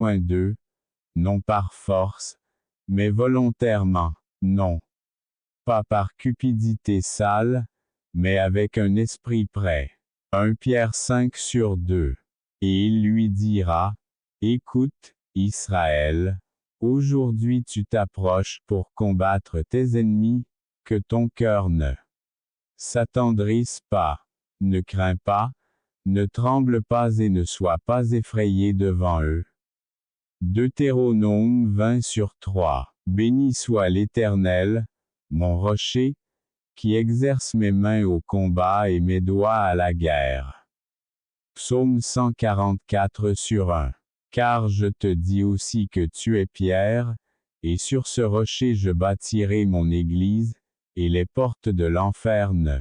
2. Non par force, mais volontairement, non. Pas par cupidité sale, mais avec un esprit prêt. 1 Pierre 5/2. Et il lui dira, écoute, Israël, aujourd'hui tu t'approches pour combattre tes ennemis, que ton cœur ne s'attendrisse pas, ne crains pas, ne tremble pas et ne sois pas effrayé devant eux. Deutéronome 20/3. Béni soit l'Éternel, mon rocher, qui exerce mes mains au combat et mes doigts à la guerre. Psaume 144/1. Car je te dis aussi que tu es Pierre, et sur ce rocher je bâtirai mon église, et les portes de l'enfer ne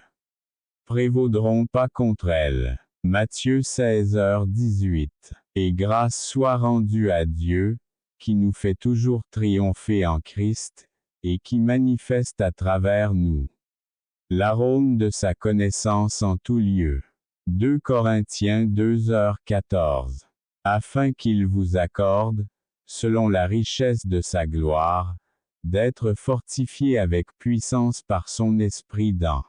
prévaudront pas contre elle. Matthieu 16h18. Et grâce soit rendue à Dieu, qui nous fait toujours triompher en Christ, et qui manifeste à travers nous l'arôme de sa connaissance en tout lieu. 2 Corinthiens 2h14. Afin qu'il vous accorde, selon la richesse de sa gloire, d'être fortifié avec puissance par son esprit dans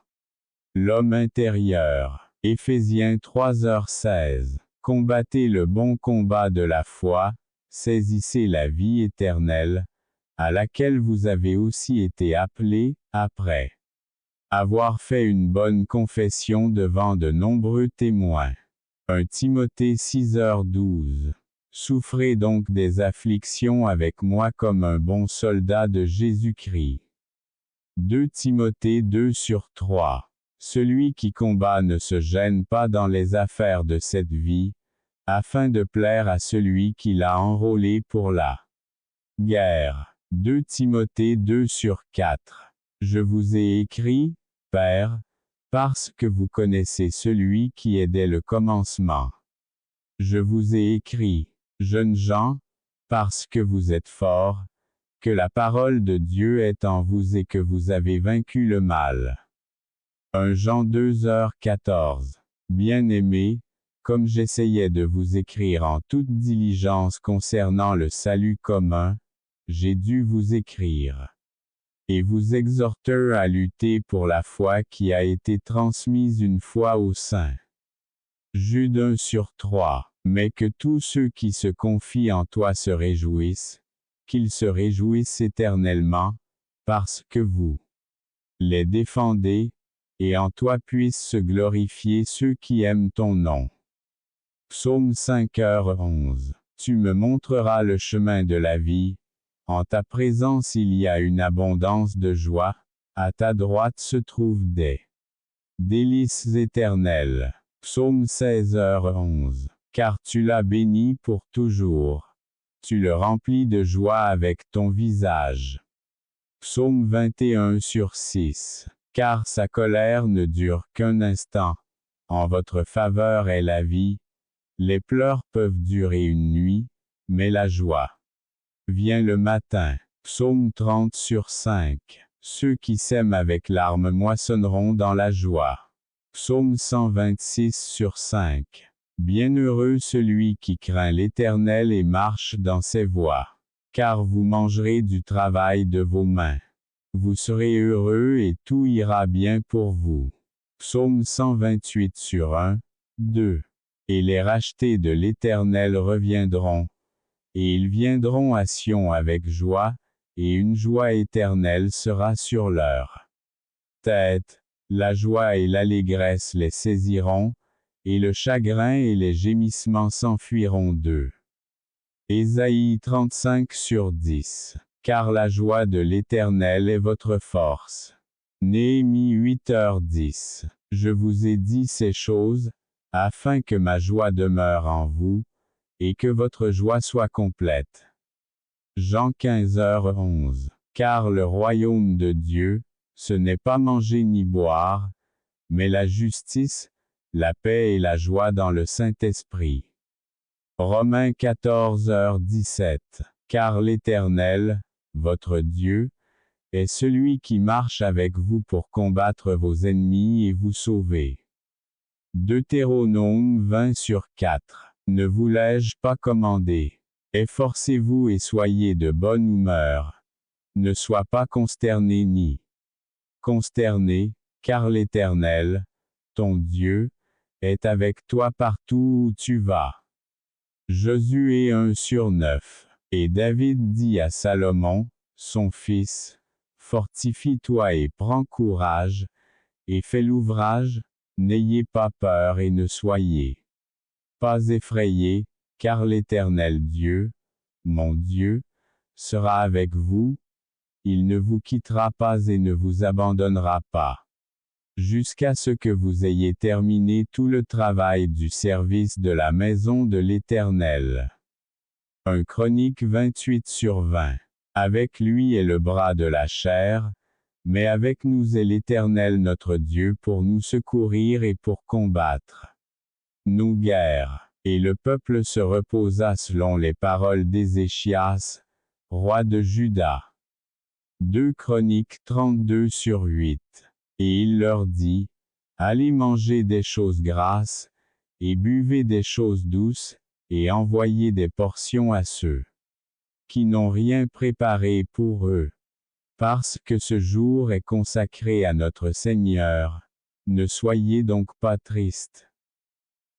l'homme intérieur. Éphésiens 3h16. Combattez le bon combat de la foi, saisissez la vie éternelle, à laquelle vous avez aussi été appelés, après avoir fait une bonne confession devant de nombreux témoins. 1 Timothée 6h12. Souffrez donc des afflictions avec moi comme un bon soldat de Jésus-Christ. 2 Timothée 2/3. Celui qui combat ne se gêne pas dans les affaires de cette vie, afin de plaire à celui qui l'a enrôlé pour la guerre. 2 Timothée 2/4. Je vous ai écrit, Père, parce que vous connaissez celui qui est dès le commencement. Je vous ai écrit, jeunes gens, parce que vous êtes forts, que la parole de Dieu est en vous et que vous avez vaincu le mal. 1 Jean 2h14. Bien-aimés, comme j'essayais de vous écrire en toute diligence concernant le salut commun, j'ai dû vous écrire et vous exhorter à lutter pour la foi qui a été transmise une fois aux saints. Jude 1/3. Mais que tous ceux qui se confient en toi se réjouissent, qu'ils se réjouissent éternellement, parce que vous les défendez, et en toi puissent se glorifier ceux qui aiment ton nom. Psaume 5h11. Tu me montreras le chemin de la vie, en ta présence il y a une abondance de joie, à ta droite se trouvent des délices éternelles. Psaume 16h11. Car tu l'as béni pour toujours. Tu le remplis de joie avec ton visage. Psaume 21/6. Car sa colère ne dure qu'un instant. En votre faveur est la vie. Les pleurs peuvent durer une nuit, mais la joie vient le matin. Psaume 30/5. Ceux qui sèment avec larmes moissonneront dans la joie. Psaume 126/5. Bienheureux celui qui craint l'Éternel et marche dans ses voies. Car vous mangerez du travail de vos mains. Vous serez heureux et tout ira bien pour vous. Psaume 128/1, 2. Et les rachetés de l'Éternel reviendront. Et ils viendront à Sion avec joie, et une joie éternelle sera sur leur tête. La joie et l'allégresse les saisiront, et le chagrin et les gémissements s'enfuiront d'eux. Ésaïe 35/10. Car la joie de l'Éternel est votre force. Néhémie 8h10. Je vous ai dit ces choses, afin que ma joie demeure en vous, et que votre joie soit complète. Jean 15h11. Car le royaume de Dieu, ce n'est pas manger ni boire, mais la justice, la paix et la joie dans le Saint-Esprit. Romains 14h17. Car l'Éternel, votre Dieu, est celui qui marche avec vous pour combattre vos ennemis et vous sauver. Deutéronome 20/4. Ne vous l'ai-je pas commandé? Efforcez-vous et soyez de bonne humeur. Ne sois pas consterné ni consterné, car l'Éternel, ton Dieu, est avec toi partout où tu vas. Josué 1/9. Et David dit à Salomon, son fils, fortifie-toi et prends courage, et fais l'ouvrage, n'ayez pas peur et ne soyez pas effrayés, car l'Éternel Dieu, mon Dieu, sera avec vous, il ne vous quittera pas et ne vous abandonnera pas, jusqu'à ce que vous ayez terminé tout le travail du service de la maison de l'Éternel. 1 Chroniques 28/20. Avec lui est le bras de la chair, mais avec nous est l'Éternel notre Dieu pour nous secourir et pour combattre nos guerres. Et le peuple se reposa selon les paroles d'Ézéchias, roi de Juda. 2 Chroniques 32/8. Et il leur dit, allez manger des choses grasses, et buvez des choses douces, et envoyez des portions à ceux qui n'ont rien préparé pour eux. Parce que ce jour est consacré à notre Seigneur, ne soyez donc pas tristes.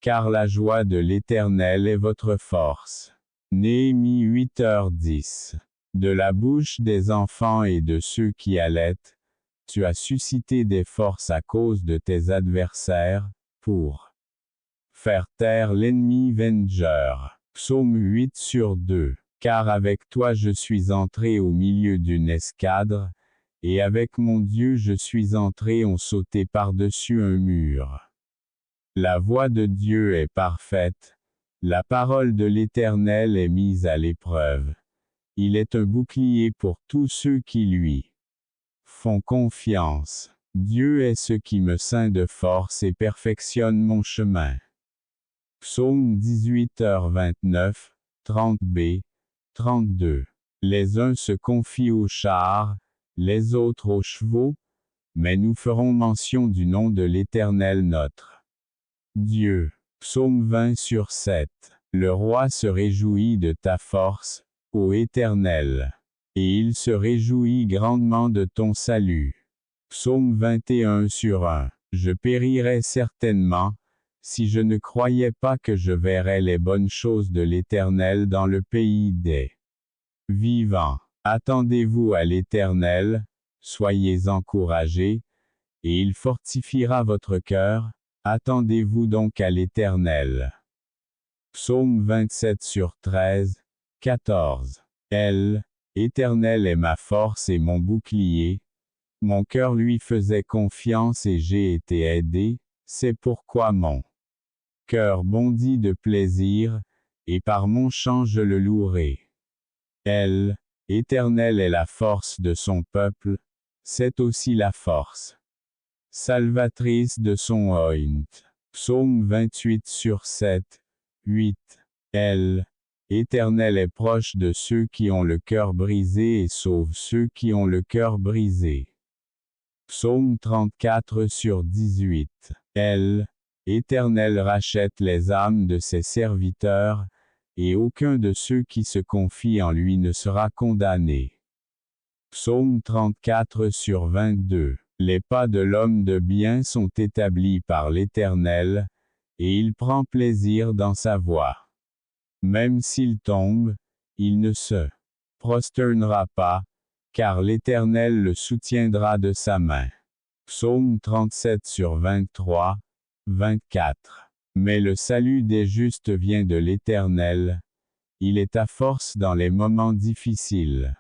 Car la joie de l'Éternel est votre force. Néhémie 8h10. De la bouche des enfants et de ceux qui allaitent, tu as suscité des forces à cause de tes adversaires, pour faire taire l'ennemi vengeur. Psaume 8/2. Car avec toi je suis entré au milieu d'une escadre, et avec mon Dieu je suis entré on sauté par-dessus un mur. La voie de Dieu est parfaite, la parole de l'Éternel est mise à l'épreuve. Il est un bouclier pour tous ceux qui lui font confiance. Dieu est ce qui me ceint de force et perfectionne mon chemin. Psaume 18h29, 30b, 32. Les uns se confient aux chars, les autres aux chevaux, mais nous ferons mention du nom de l'Éternel notre Dieu. Psaume 20/7. Le roi se réjouit de ta force, ô Éternel. Et il se réjouit grandement de ton salut. Psaume 21/1. Je périrais certainement, si je ne croyais pas que je verrais les bonnes choses de l'Éternel dans le pays des vivants. Attendez-vous à l'Éternel, soyez encouragés, et il fortifiera votre cœur. Attendez-vous donc à l'Éternel. Psaume 27/13, 14. Éternel est ma force et mon bouclier. Mon cœur lui faisait confiance et j'ai été aidé, c'est pourquoi mon cœur bondit de plaisir, et par mon chant je le louerai. Éternel est la force de son peuple, c'est aussi la force salvatrice de son oint. Psaume 28/7, 8. Éternel est proche de ceux qui ont le cœur brisé et sauve ceux qui ont le cœur brisé. Psaume 34/18. Éternel rachète les âmes de ses serviteurs, et aucun de ceux qui se confient en lui ne sera condamné. Psaume 34/22. Les pas de l'homme de bien sont établis par l'Éternel, et il prend plaisir dans sa voie. Même s'il tombe, il ne se prosternera pas, car l'Éternel le soutiendra de sa main. Psaume 37/23, 24. Mais le salut des justes vient de l'Éternel, il est ta force dans les moments difficiles.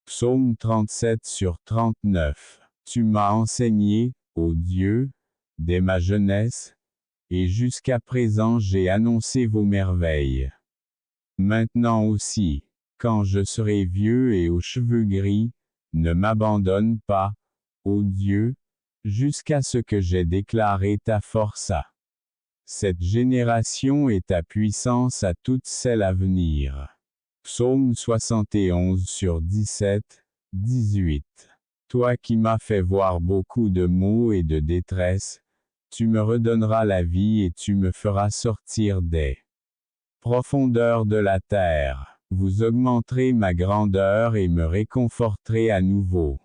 Psaume 37/39. Tu m'as enseigné, ô Dieu, dès ma jeunesse, et jusqu'à présent j'ai annoncé vos merveilles. Maintenant aussi, quand je serai vieux et aux cheveux gris, ne m'abandonne pas, ô Dieu, jusqu'à ce que j'aie déclaré ta force à cette génération et ta puissance à toutes celles à venir. Psaume 71/17, 18. Toi qui m'as fait voir beaucoup de maux et de détresse, tu me redonneras la vie et tu me feras sortir des Profondeur de la terre, vous augmenterez ma grandeur et me réconforterez à nouveau.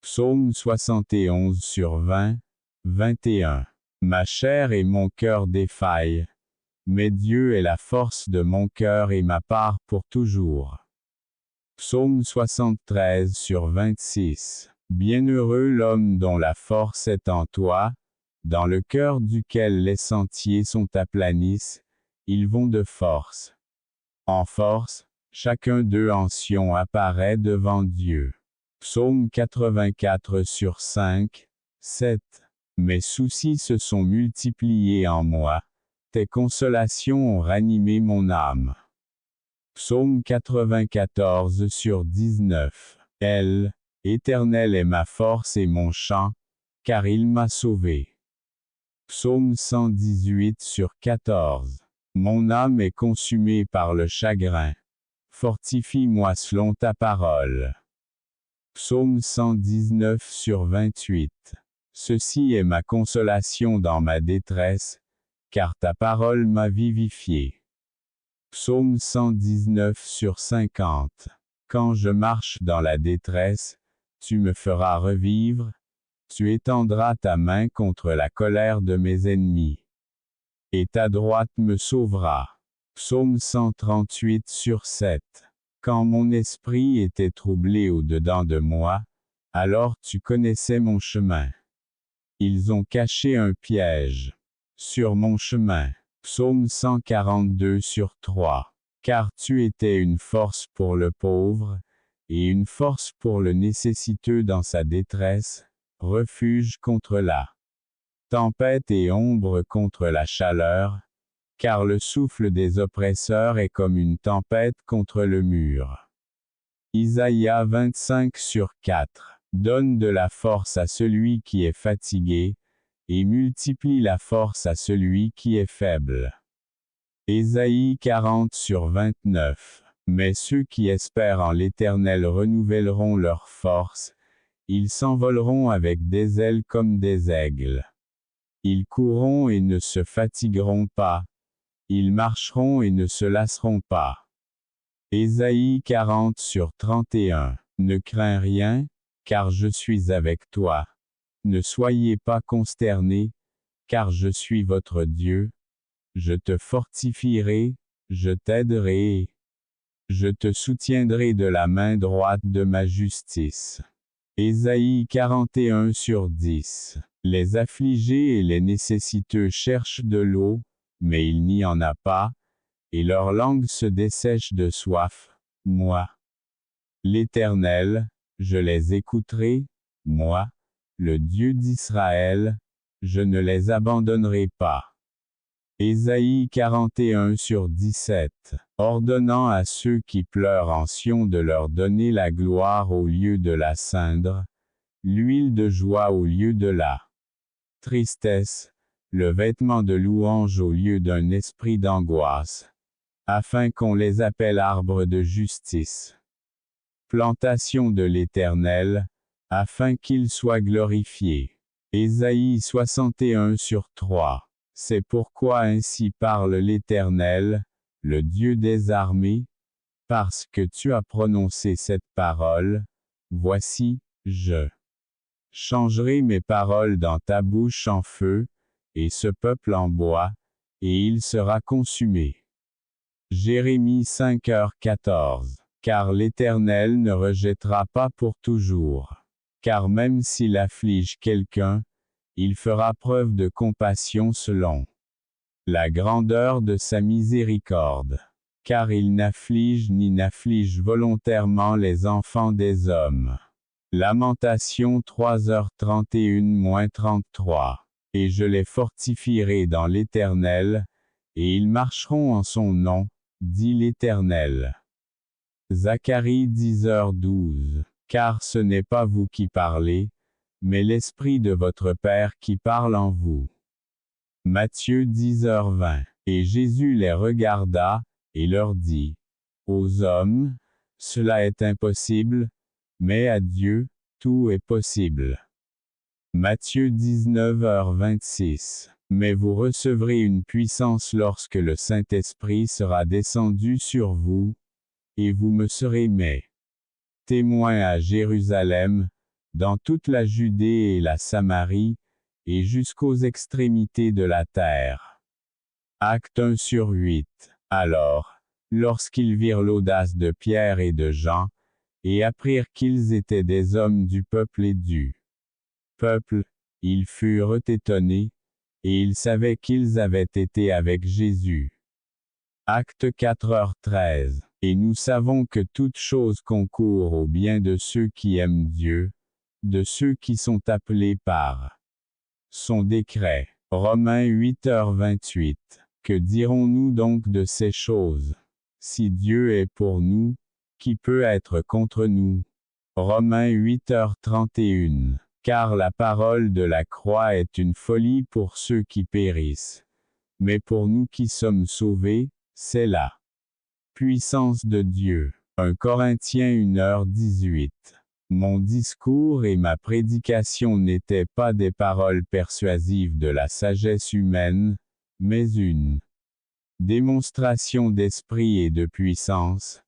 Psaume 71 sur 20, 21. Ma chair et mon cœur défaillent, mais Dieu est la force de mon cœur et ma part pour toujours. Psaume 73 sur 26. Bienheureux l'homme dont la force est en toi, dans le cœur duquel les sentiers sont aplanissent, ils vont de force. En force, chacun d'eux en Sion apparaît devant Dieu. Psaume 84 sur 5, 7. Mes soucis se sont multipliés en moi, tes consolations ont ranimé mon âme. Psaume 94 sur 19. Éternel est ma force et mon chant, car il m'a sauvé. Psaume 118 sur 14. Mon âme est consumée par le chagrin. Fortifie-moi selon ta parole. Psaume 119 sur 28. Ceci est ma consolation dans ma détresse, car ta parole m'a vivifié. Psaume 119 sur 50. Quand je marche dans la détresse, tu me feras revivre, tu étendras ta main contre la colère de mes ennemis. Et ta droite me sauvera. Psaume 138 sur 7. Quand mon esprit était troublé au-dedans de moi, alors tu connaissais mon chemin. Ils ont caché un piège sur mon chemin. Psaume 142 sur 3. Car tu étais une force pour le pauvre, et une force pour le nécessiteux dans sa détresse, refuge contre la tempête et ombre contre la chaleur, car le souffle des oppresseurs est comme une tempête contre le mur. Isaïe 25 sur 4. Donne de la force à celui qui est fatigué, et multiplie la force à celui qui est faible. Ésaïe 40 sur 29. Mais ceux qui espèrent en l'Éternel renouvelleront leur force, ils s'envoleront avec des ailes comme des aigles. Ils courront et ne se fatigueront pas, ils marcheront et ne se lasseront pas. Ésaïe 40 sur 31. Ne crains rien, car je suis avec toi. Ne soyez pas consternés, car je suis votre Dieu. Je te fortifierai, je t'aiderai. Je te soutiendrai de la main droite de ma justice. Ésaïe 41 sur 10. Les affligés et les nécessiteux cherchent de l'eau, mais il n'y en a pas, et leur langue se dessèche de soif. Moi, l'Éternel, je les écouterai, moi, le Dieu d'Israël, je ne les abandonnerai pas. Ésaïe 41 sur 17. Ordonnant à ceux qui pleurent en Sion de leur donner la gloire au lieu de la cindre, l'huile de joie au lieu de la tristesse, le vêtement de louange au lieu d'un esprit d'angoisse, afin qu'on les appelle arbres de justice. Plantation de l'Éternel, afin qu'il soit glorifié. Ésaïe 61 sur 3. C'est pourquoi ainsi parle l'Éternel, le Dieu des armées, parce que tu as prononcé cette parole, voici, je changerai mes paroles dans ta bouche en feu, et ce peuple en bois, et il sera consumé. Jérémie 5h14. Car l'Éternel ne rejettera pas pour toujours. Car même s'il afflige quelqu'un, il fera preuve de compassion selon la grandeur de sa miséricorde. Car il n'afflige ni n'afflige volontairement les enfants des hommes. Lamentation 3h31-33. Et je les fortifierai dans l'Éternel, et ils marcheront en son nom, dit l'Éternel. Zacharie 10h12. Car ce n'est pas vous qui parlez, mais l'Esprit de votre Père qui parle en vous. Matthieu 10h20. Et Jésus les regarda, et leur dit, aux hommes, cela est impossible, mais à Dieu, tout est possible. Matthieu 19h26. Mais vous recevrez une puissance lorsque le Saint-Esprit sera descendu sur vous, et vous me serez mes témoins à Jérusalem, dans toute la Judée et la Samarie, et jusqu'aux extrémités de la terre. Acte 1/8. Alors, lorsqu'ils virent l'audace de Pierre et de Jean, et apprirent qu'ils étaient des hommes du peuple et du peuple, ils furent étonnés, et ils savaient qu'ils avaient été avec Jésus. Acte 4h13. Et nous savons que toute chose concourt au bien de ceux qui aiment Dieu, de ceux qui sont appelés par son décret. Romains 8h28. Que dirons-nous donc de ces choses? Si Dieu est pour nous, qui peut être contre nous? Romains 8h31. Car la parole de la croix est une folie pour ceux qui périssent. Mais pour nous qui sommes sauvés, c'est la puissance de Dieu. 1 Corinthiens 1h18. Mon discours et ma prédication n'étaient pas des paroles persuasives de la sagesse humaine, mais une démonstration d'esprit et de puissance,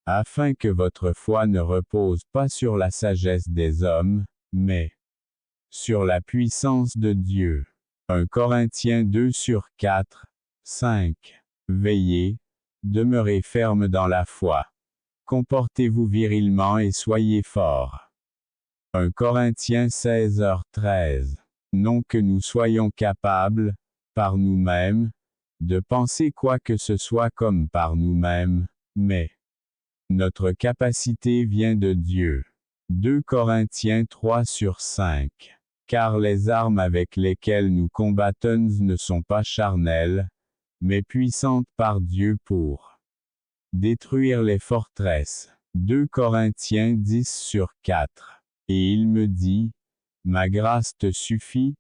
afin que votre foi ne repose pas sur la sagesse des hommes, mais sur la puissance de Dieu. 1 Corinthiens 2/4, 5. Veillez, demeurez ferme dans la foi. Comportez-vous virilement et soyez forts. 1 Corinthiens 16h13. Non que nous soyons capables, par nous-mêmes, de penser quoi que ce soit comme par nous-mêmes, mais notre capacité vient de Dieu. 2 Corinthiens 3/5. Car les armes avec lesquelles nous combattons ne sont pas charnelles, mais puissantes par Dieu pour détruire les forteresses. 2 Corinthiens 10/4. Et il me dit, ma grâce te suffit,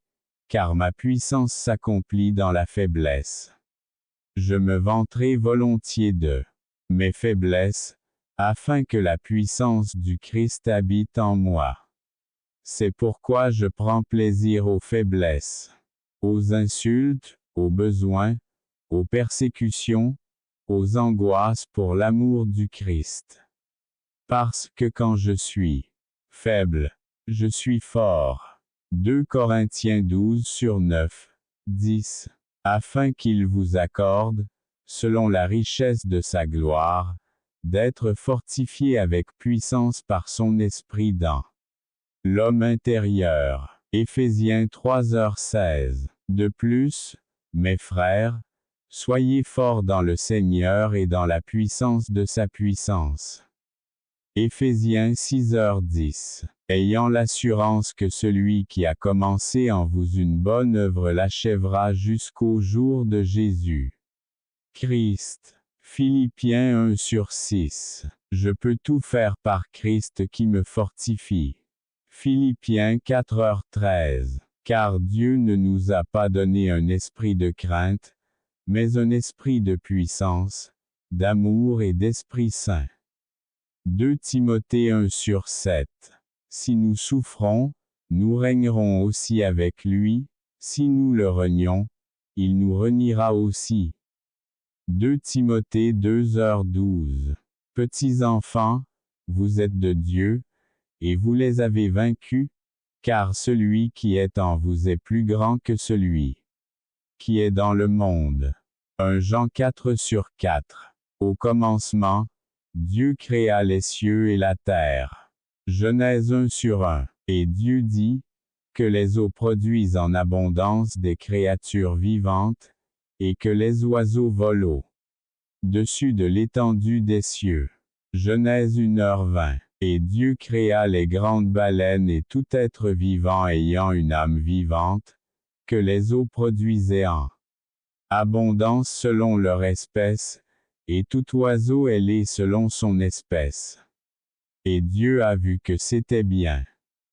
car ma puissance s'accomplit dans la faiblesse. Je me vanterai volontiers de mes faiblesses, afin que la puissance du Christ habite en moi. C'est pourquoi je prends plaisir aux faiblesses, aux insultes, aux besoins, aux persécutions, aux angoisses pour l'amour du Christ. Parce que quand je suis faible, je suis fort. 2 Corinthiens 12/9, 10. Afin qu'il vous accorde, selon la richesse de sa gloire, d'être fortifié avec puissance par son esprit dans l'homme intérieur. Éphésiens 3h16. De plus, mes frères, soyez forts dans le Seigneur et dans la puissance de sa puissance. Éphésiens 6h10. Ayant l'assurance que celui qui a commencé en vous une bonne œuvre l'achèvera jusqu'au jour de Jésus Christ. Philippiens 1/6. Je peux tout faire par Christ qui me fortifie. Philippiens 4h13. Car Dieu ne nous a pas donné un esprit de crainte, mais un esprit de puissance, d'amour et d'Esprit Saint. 2 Timothée 1/7. Si nous souffrons, nous régnerons aussi avec lui, si nous le renions, il nous reniera aussi. 2 Timothée 2h12. Petits enfants, vous êtes de Dieu, et vous les avez vaincus, car celui qui est en vous est plus grand que celui qui est dans le monde. 1 Jean 4/4. Au commencement, Dieu créa les cieux et la terre. Genèse 1/1. Et Dieu dit, que les eaux produisent en abondance des créatures vivantes, et que les oiseaux volent au-dessus de l'étendue des cieux. Genèse 1h20. Et Dieu créa les grandes baleines et tout être vivant ayant une âme vivante, que les eaux produisaient en abondance selon leur espèce, et tout oiseau ailé selon son espèce. Et Dieu a vu que c'était bien.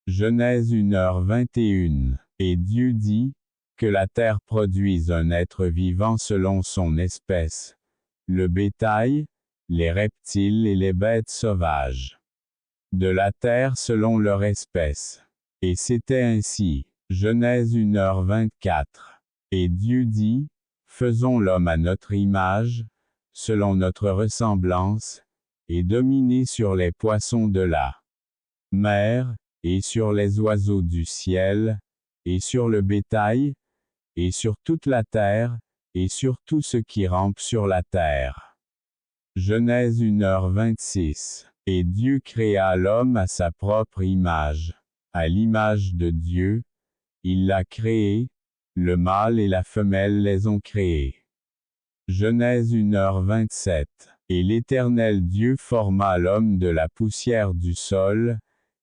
Genèse 1h21. Et Dieu dit, que la terre produise un être vivant selon son espèce, le bétail, les reptiles et les bêtes sauvages de la terre selon leur espèce. Et c'était ainsi. Genèse 1h24. Et Dieu dit, faisons l'homme à notre image, selon notre ressemblance, et dominer sur les poissons de la mer, et sur les oiseaux du ciel, et sur le bétail, et sur toute la terre, et sur tout ce qui rampe sur la terre. Genèse 1h26. Et Dieu créa l'homme à sa propre image. À l'image de Dieu, il l'a créé, le mâle et la femelle les ont créés. Genèse 1h27. Et l'Éternel Dieu forma l'homme de la poussière du sol,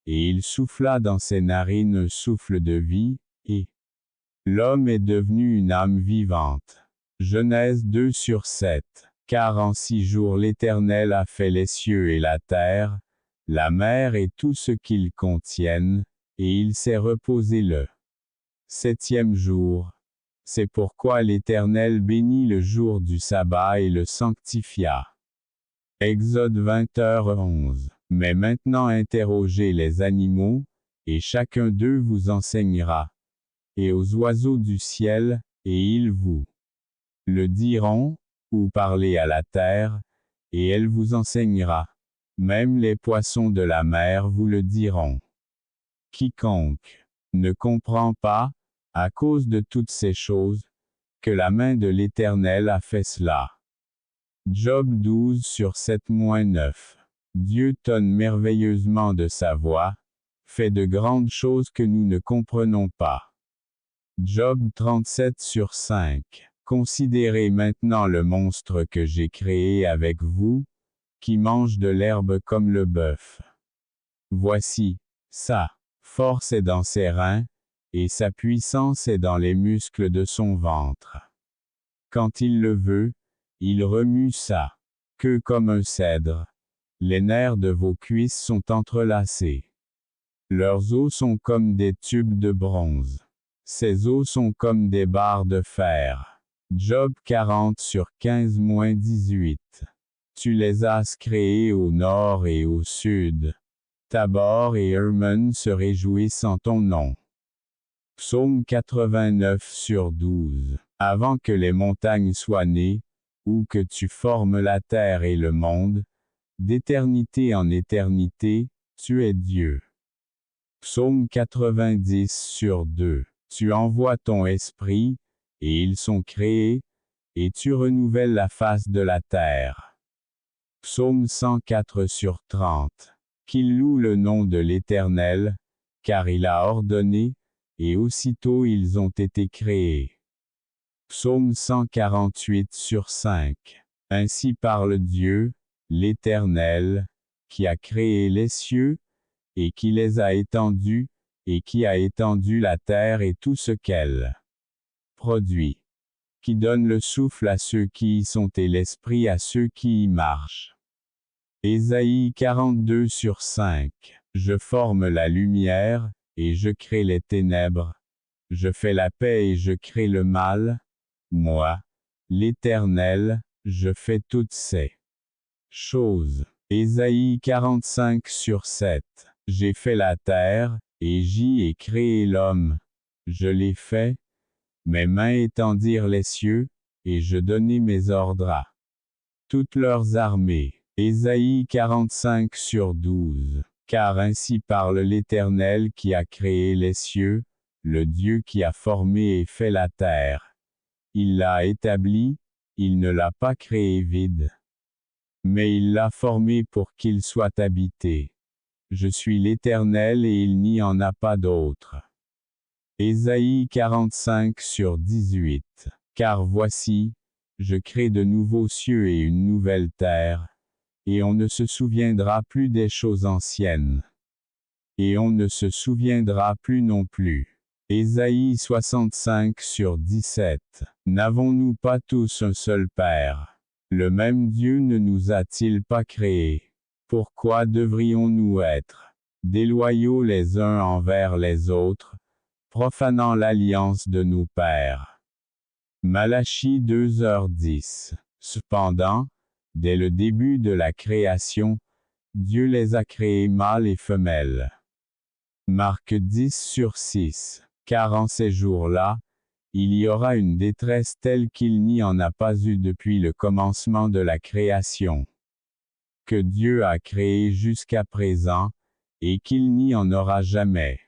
et il souffla dans ses narines un souffle de vie, et l'homme est devenu une âme vivante. Genèse 2/7. Car en 6 jours l'Éternel a fait les cieux et la terre, la mer et tout ce qu'ils contiennent, et il s'est reposé le 7e jour. C'est pourquoi l'Éternel bénit le jour du sabbat et le sanctifia. Exode 20h11. Mais maintenant interrogez les animaux, et chacun d'eux vous enseignera. Et aux oiseaux du ciel, et ils vous le diront, ou parlez à la terre, et elle vous enseignera. Même les poissons de la mer vous le diront. Quiconque ne comprend pas, à cause de toutes ces choses, que la main de l'Éternel a fait cela. Job 12/7-9. Dieu tonne merveilleusement de sa voix, fait de grandes choses que nous ne comprenons pas. Job 37/5. Considérez maintenant le monstre que j'ai créé avec vous, qui mange de l'herbe comme le bœuf. Voici, sa force est dans ses reins, et sa puissance est dans les muscles de son ventre. Quand il le veut, il remue sa queue comme un cèdre. Les nerfs de vos cuisses sont entrelacés. Leurs os sont comme des tubes de bronze. Ses os sont comme des barres de fer. Job 40/15-18. Tu les as créés au nord et au sud. Tabor et Hermon se réjouissent en ton nom. Psaume 89/12. Avant que les montagnes soient nées, ou que tu formes la terre et le monde, d'éternité en éternité, tu es Dieu. Psaume 90/2. Tu envoies ton esprit, et ils sont créés, et tu renouvelles la face de la terre. Psaume 104/30. Qu'il loue le nom de l'Éternel, car il a ordonné, et aussitôt ils ont été créés. Psaume 148/5. Ainsi parle Dieu, l'Éternel, qui a créé les cieux, et qui les a étendus, et qui a étendu la terre et tout ce qu'elle produit. Qui donne le souffle à ceux qui y sont et l'esprit à ceux qui y marchent. Ésaïe 42/5. Je forme la lumière, et je crée les ténèbres. Je fais la paix et je crée le mal. Moi, l'Éternel, je fais toutes ces choses. Ésaïe 45/7. J'ai fait la terre, et j'y ai créé l'homme. Je l'ai fait. Mes mains étendirent les cieux, et je donnai mes ordres à toutes leurs armées. Ésaïe 45/12. Car ainsi parle l'Éternel qui a créé les cieux, le Dieu qui a formé et fait la terre. Il l'a établi, il ne l'a pas créé vide. Mais il l'a formé pour qu'il soit habité. Je suis l'Éternel et il n'y en a pas d'autre. Ésaïe 45/18. Car voici, je crée de nouveaux cieux et une nouvelle terre, et on ne se souviendra plus des choses anciennes. Et on ne se souviendra plus non plus. Ésaïe 65/17. N'avons-nous pas tous un seul Père? Le même Dieu ne nous a-t-il pas créés? Pourquoi devrions-nous être déloyaux les uns envers les autres, profanant l'alliance de nos pères? Malachie 2h10. Cependant, dès le début de la création, Dieu les a créés mâles et femelles. Marc 10/6. Car en ces jours-là, il y aura une détresse telle qu'il n'y en a pas eu depuis le commencement de la création, que Dieu a créé jusqu'à présent, et qu'il n'y en aura jamais.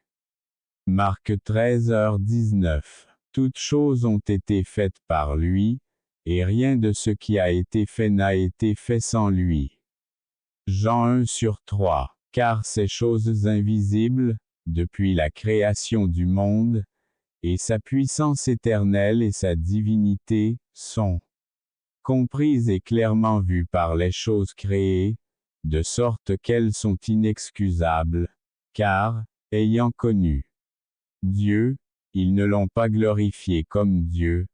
Marc 13h19. Toutes choses ont été faites par lui, et rien de ce qui a été fait n'a été fait sans lui. Jean 1/3. Car ces choses invisibles, depuis la création du monde, et sa puissance éternelle et sa divinité, sont comprises et clairement vues par les choses créées, de sorte qu'elles sont inexcusables, car, ayant connu Dieu, ils ne l'ont pas glorifié comme Dieu,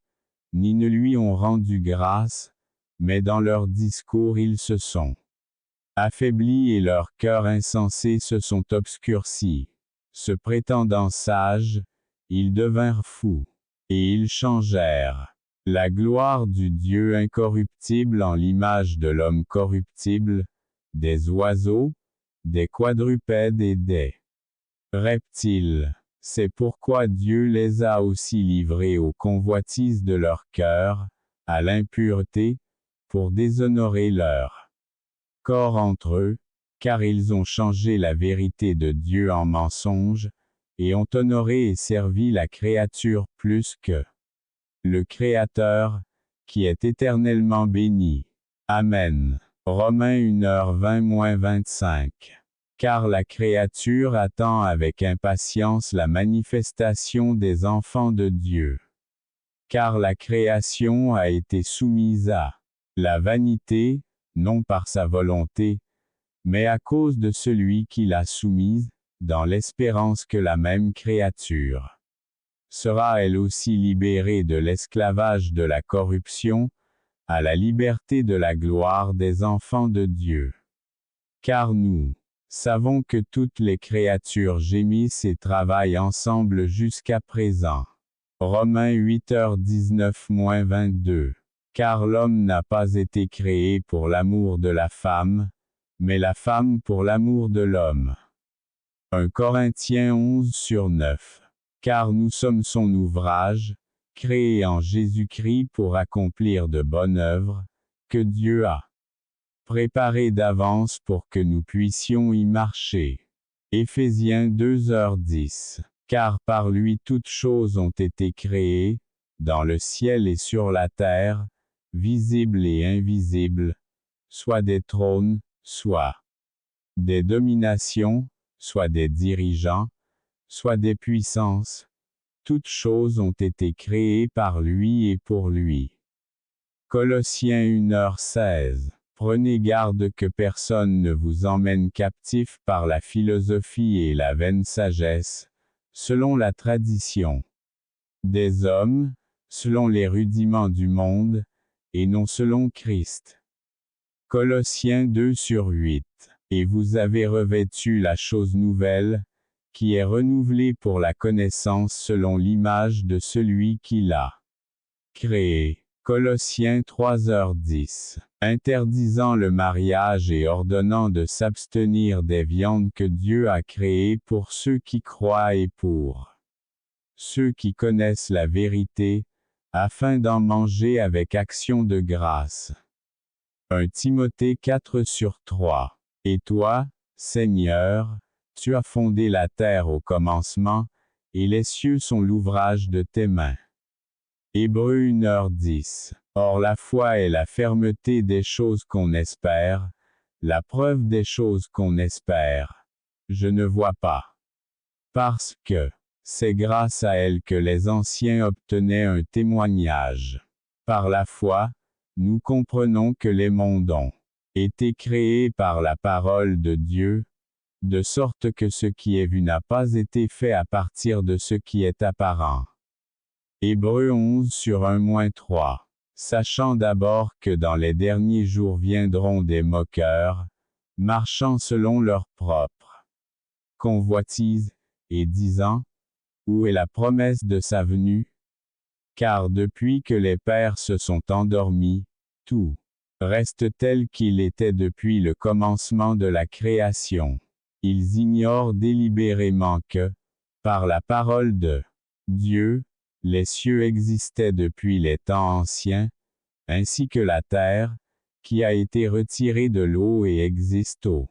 ni ne lui ont rendu grâce, mais dans leur discours ils se sont affaiblis et leurs cœurs insensés se sont obscurcis. Se prétendant sages, ils devinrent fous, et ils changèrent la gloire du Dieu incorruptible en l'image de l'homme corruptible, des oiseaux, des quadrupèdes et des reptiles. C'est pourquoi Dieu les a aussi livrés aux convoitises de leur cœur, à l'impureté, pour déshonorer leur corps entre eux, car ils ont changé la vérité de Dieu en mensonge, et ont honoré et servi la créature plus que le Créateur, qui est éternellement béni. Amen. Romains 1h20-25. Car la créature attend avec impatience la manifestation des enfants de Dieu. Car la création a été soumise à la vanité, non par sa volonté, mais à cause de celui qui l'a soumise, dans l'espérance que la même créature sera elle aussi libérée de l'esclavage de la corruption, à la liberté de la gloire des enfants de Dieu. Car nous savons que toutes les créatures gémissent et travaillent ensemble jusqu'à présent. Romains 8h19-22. Car l'homme n'a pas été créé pour l'amour de la femme, mais la femme pour l'amour de l'homme. 1 Corinthiens 11/9. Car nous sommes son ouvrage, créé en Jésus-Christ pour accomplir de bonnes œuvres, que Dieu a préparées d'avance pour que nous puissions y marcher. Éphésiens 2h10. Car par lui toutes choses ont été créées, dans le ciel et sur la terre, visibles et invisibles, soit des trônes, soit des dominations, soit des dirigeants, soit des puissances. Toutes choses ont été créées par lui et pour lui. Colossiens 1h16. Prenez garde que personne ne vous emmène captif par la philosophie et la vaine sagesse, selon la tradition des hommes, selon les rudiments du monde, et non selon Christ. Colossiens 2/8. Et vous avez revêtu la chose nouvelle, qui est renouvelée pour la connaissance selon l'image de celui qui l'a créée. Colossiens 3h10. Interdisant le mariage et ordonnant de s'abstenir des viandes que Dieu a créées pour ceux qui croient et pour ceux qui connaissent la vérité, afin d'en manger avec action de grâce. 1 Timothée 4/3. Et toi, Seigneur, tu as fondé la terre au commencement, et les cieux sont l'ouvrage de tes mains. Hébreux 1h10. Or la foi est la fermeté des choses qu'on espère, la preuve des choses qu'on espère. Je ne vois pas. Parce que c'est grâce à elle que les anciens obtenaient un témoignage. Par la foi, nous comprenons que les mondes ont été créés par la parole de Dieu, de sorte que ce qui est vu n'a pas été fait à partir de ce qui est apparent. Hébreux 11/1-3. Sachant d'abord que dans les derniers jours viendront des moqueurs, marchant selon leur propre convoitise, et disant, où est la promesse de sa venue? Car depuis que les pères se sont endormis, tout reste tel qu'il était depuis le commencement de la création. Ils ignorent délibérément que, par la parole de Dieu, Les cieux existaient depuis les temps anciens, ainsi que la terre, qui a été retirée de l'eau et existe au